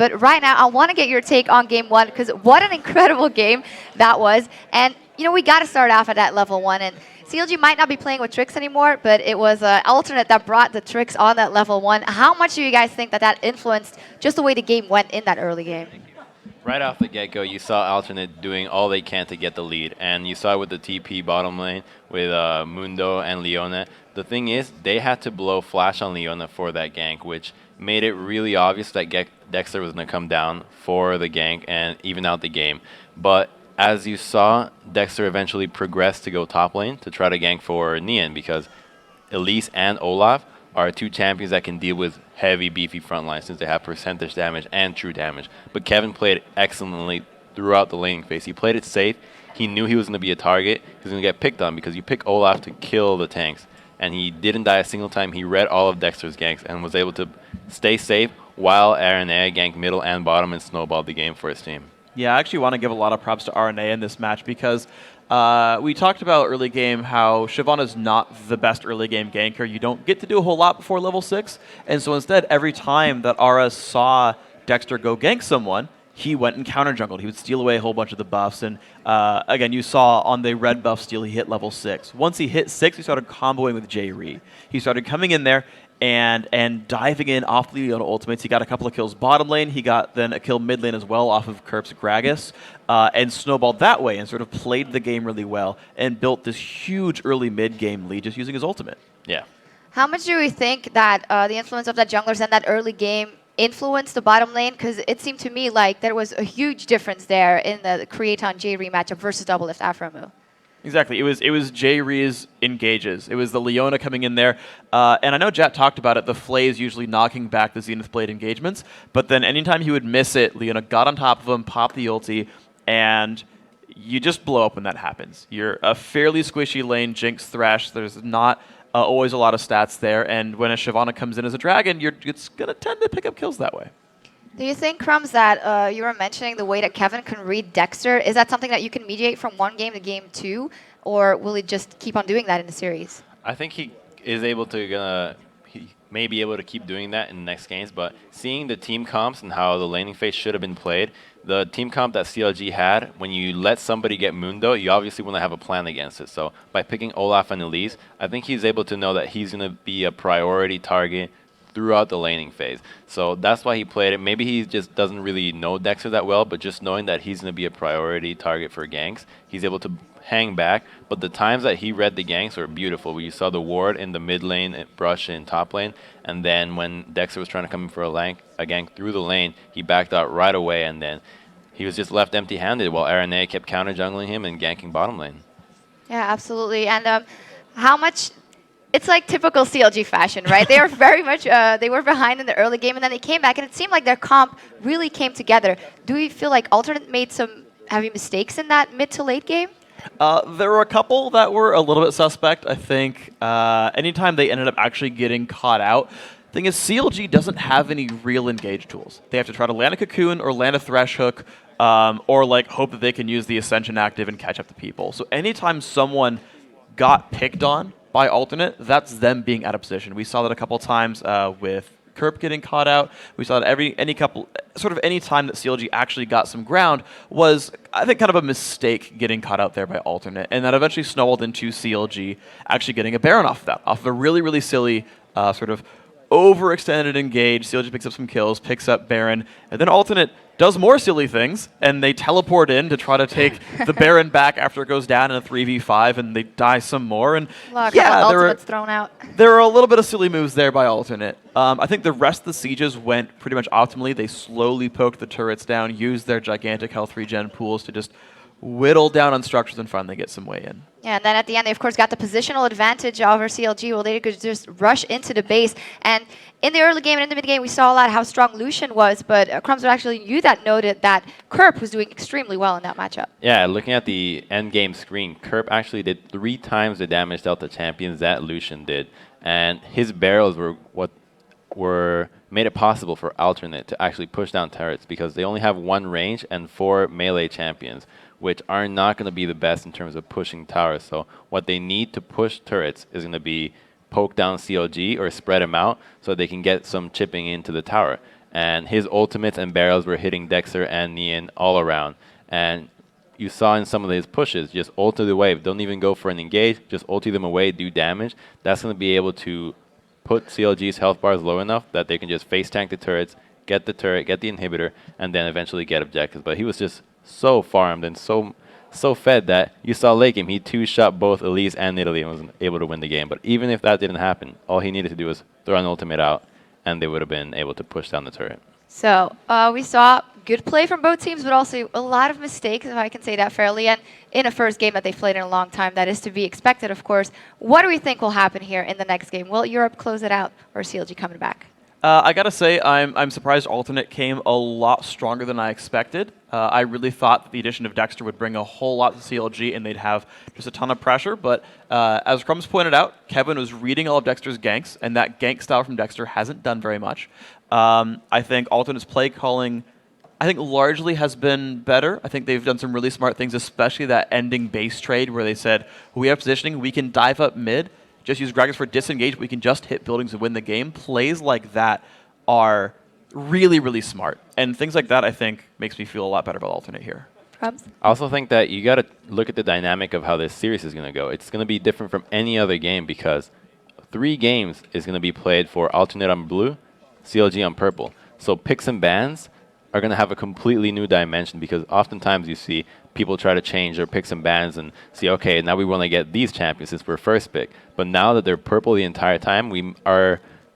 But right now, I want to get your take on game one, because what an incredible game that was. And, we got to start off at that level 1. And CLG might not be playing with tricks anymore, but it was Alternate that brought the tricks on that level 1. How much do you guys think that influenced just the way the game went in that early game? Right off the get-go, you saw Alternate doing all they can to get the lead, and you saw it with the TP bottom lane with Mundo and Leona. The thing is, they had to blow Flash on Leona for that gank, which made it really obvious that Dexter was going to come down for the gank and even out the game. But as you saw, Dexter eventually progressed to go top lane to try to gank for Nian, because Elise and Olaf are 2 champions that can deal with heavy, beefy front lines since they have percentage damage and true damage. But Kevin played excellently throughout the laning phase. He played it safe. He knew he was going to be a target. He was going to get picked on because you pick Olaf to kill the tanks. And he didn't die a single time. He read all of Dexter's ganks and was able to stay safe while RNA ganked middle and bottom and snowballed the game for his team. Yeah, I actually want to give a lot of props to RNA in this match because we talked about early game how Shyvana's not the best early game ganker. You don't get to do a whole lot before level 6. And so instead, every time that Ara saw Dexter go gank someone, he went and counter jungled. He would steal away a whole bunch of the buffs. And again, you saw on the red buff steal, he hit level 6. Once he hit 6, he started comboing with J-Re. He started coming in there and diving in off the Leona ultimates. He got a couple of kills bottom lane. He got then a kill mid lane as well off of Kerp's Gragas and snowballed that way and sort of played the game really well and built this huge early mid game lead just using his ultimate. Yeah. How much do we think that the influence of that junglers and that early game influenced the bottom lane? Because it seemed to me like there was a huge difference there in the Creaton J-Re matchup versus Doublelift Aphromoo. Exactly. It was J-Re's engages. It was the Leona coming in there. And I know Jat talked about it, the Flays usually knocking back the Zenith Blade engagements. But then anytime he would miss it, Leona got on top of him, popped the ulti, and you just blow up when that happens. You're a fairly squishy lane, Jinx, Thresh. There's not always a lot of stats there. And when a Shyvana comes in as a dragon, it's going to tend to pick up kills that way. Do you think, Crumbzz, that you were mentioning the way that Kevin can read Dexter, is that something that you can mediate from one game to game 2, or will he just keep on doing that in the series? I think he is able to, he may be able to keep doing that in the next games, but seeing the team comps and how the laning phase should have been played, the team comp that CLG had, when you let somebody get Mundo, you obviously want to have a plan against it. So by picking Olaf and Elise, I think he's able to know that he's going to be a priority target throughout the laning phase. So that's why he played it. Maybe he just doesn't really know Dexter that well, but just knowing that he's going to be a priority target for ganks, he's able to hang back. But the times that he read the ganks were beautiful. You saw the ward in the mid lane, brush in top lane, and then when Dexter was trying to come in for a gank through the lane, he backed out right away, and then he was just left empty-handed while RNA kept counter-jungling him and ganking bottom lane. Yeah, absolutely. And how much... It's like typical CLG fashion, right? They are very much, they were behind in the early game, and then they came back, and it seemed like their comp really came together. Do you feel like Alternate made some heavy mistakes in that mid to late game? There were a couple that were a little bit suspect. I think anytime they ended up actually getting caught out, thing is CLG doesn't have any real engage tools. They have to try to land a Cocoon or land a Thresh Hook, or like hope that they can use the Ascension active and catch up to people. So anytime someone got picked on by Alternate, that's them being out of position. We saw that a couple times with Kerp getting caught out. We saw that any time that CLG actually got some ground was, I think, kind of a mistake getting caught out there by Alternate, and that eventually snowballed into CLG actually getting a Baron off of that, off of a really, really silly sort of overextended engage. CLG picks up some kills, picks up Baron, and then Alternate does more silly things, and they teleport in to try to take the Baron back after it goes down in a 3v5, and they die some more. And yeah, thrown out. There were a little bit of silly moves there by Alternate. I think the rest of the sieges went pretty much optimally. They slowly poked the turrets down, used their gigantic health regen pools to just whittle down on structures and finally get some way in. Yeah, and then at the end, they, of course, got the positional advantage over CLG. Well, they could just rush into the base. And in the early game and in the mid game, we saw a lot how strong Lucian was, but Crumbzz actually noted that Kerp was doing extremely well in that matchup. Yeah, looking at the end game screen, Kerp actually did 3 times the damage dealt to champions that Lucian did. And his barrels were what made it possible for Alternate to actually push down turrets, because they only have 1 range and 4 melee champions, which are not going to be the best in terms of pushing towers. So what they need to push turrets is going to be poke down CLG or spread them out so they can get some chipping into the tower. and his ultimates and barrels were hitting Dexter and Nian all around. And you saw in some of his pushes, just ulti the wave. Don't even go for an engage. Just ulti them away, do damage. That's going to be able to put CLG's health bars low enough that they can just face tank the turrets, get the turret, get the inhibitor, and then eventually get objectives. But he was just so farmed and so fed that you saw late game, he two-shot both Elise and Italy and was able to win the game. But even if that didn't happen, all he needed to do was throw an ultimate out, and they would have been able to push down the turret. So we saw good play from both teams, but also a lot of mistakes, if I can say that fairly, and in a first game that they've played in a long time. That is to be expected, of course. What do we think will happen here in the next game? Will Europe close it out, or CLG coming back? I gotta say, I'm surprised Alternate came a lot stronger than I expected. I really thought that the addition of Dexter would bring a whole lot to CLG and they'd have just a ton of pressure. But as Crumbzz pointed out, Kevin was reading all of Dexter's ganks, and that gank style from Dexter hasn't done very much. I think Alternate's play calling, I think, largely has been better. I think they've done some really smart things, especially that ending base trade where they said, we have positioning, we can dive up mid, just use Gragas for disengage, we can just hit buildings and win the game. Plays like that are really, really smart. And things like that, I think, makes me feel a lot better about Alternate here. Crumbzz? I also think that you got to look at the dynamic of how this series is going to go. It's going to be different from any other game because 3 games is going to be played for Alternate on blue, CLG on purple. So picks and bans are going to have a completely new dimension because oftentimes you see people try to change their picks and bans and see, okay, now we want to get these champions since we're first pick. But now that they're purple the entire time, we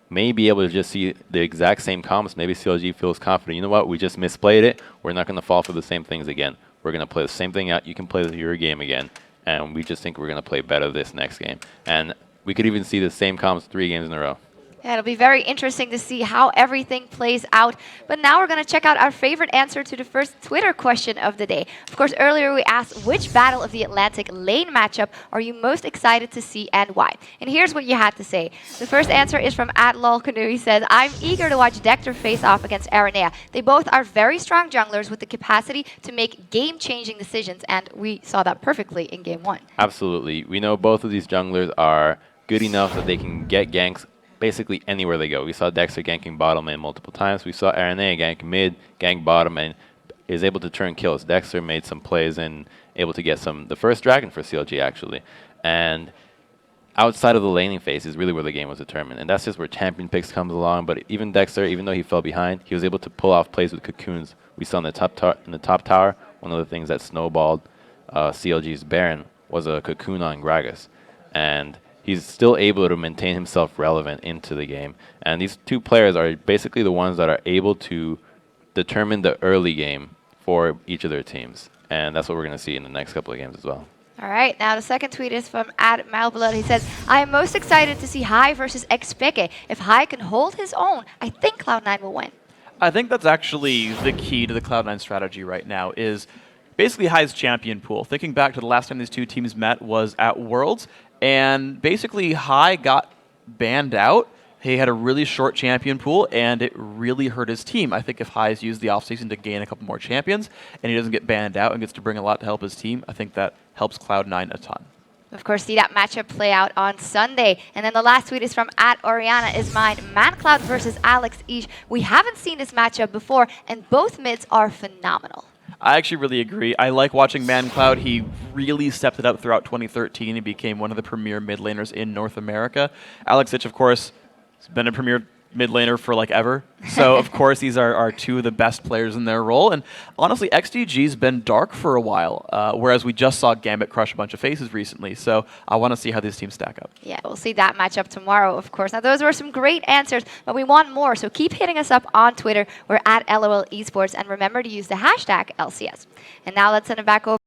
may be able to just see the exact same combos. Maybe CLG feels confident. You know what? We just misplayed it. We're not going to fall for the same things again. We're going to play the same thing out. You can play your game again. And we just think we're going to play better this next game. And we could even see the same combos 3 games in a row. Yeah, it'll be very interesting to see how everything plays out. But now we're going to check out our favorite answer to the first Twitter question of the day. Of course, earlier we asked, which Battle of the Atlantic lane matchup are you most excited to see and why? And here's what you had to say. The first answer is from @lolcanoe. He says, I'm eager to watch Dexter face off against Aranea. They both are very strong junglers with the capacity to make game-changing decisions, and we saw that perfectly in Game 1. Absolutely. We know both of these junglers are good enough that they can get ganks basically anywhere they go. We saw Dexter ganking bottom lane multiple times. We saw Aranea gank mid, gank bottom, and is able to turn kills. Dexter made some plays and able to get the first dragon for CLG, actually. And outside of the laning phase is really where the game was determined. And that's just where champion picks comes along. But even Dexter, even though he fell behind, he was able to pull off plays with cocoons. We saw in the top tower, one of the things that snowballed CLG's Baron was a cocoon on Gragas. And he's still able to maintain himself relevant into the game. And these 2 players are basically the ones that are able to determine the early game for each of their teams. And that's what we're going to see in the next couple of games as well. All right, now the second tweet is from @Malblood. He says, I am most excited to see Hai versus Xpeke. If Hai can hold his own, I think Cloud9 will win. I think that's actually the key to the Cloud9 strategy right now is basically Hai's champion pool. Thinking back to the last time these 2 teams met was at Worlds, and basically Hai got banned out. He had a really short champion pool, and it really hurt his team. I think if Hai's used the offseason to gain a couple more champions, and he doesn't get banned out and gets to bring a lot to help his team, I think that helps Cloud9 a ton. Of course, see that matchup play out on Sunday. And then the last tweet is from @Oriana is mine. ManCloud versus Alex Each. We haven't seen this matchup before, and both mids are phenomenal. I actually really agree. I like watching ManCloud. He really stepped it up throughout 2013 and became one of the premier mid laners in North America. Alex Itch, of course, has been a premier mid laner for like ever. So, of course, these are 2 of the best players in their role. And honestly, XDG's been dark for a while, whereas we just saw Gambit crush a bunch of faces recently. So I want to see how these teams stack up. Yeah, we'll see that matchup tomorrow, of course. Now, those were some great answers, but we want more. So keep hitting us up on Twitter. We're @LOL Esports. And remember to use the hashtag LCS. And now let's send it back over.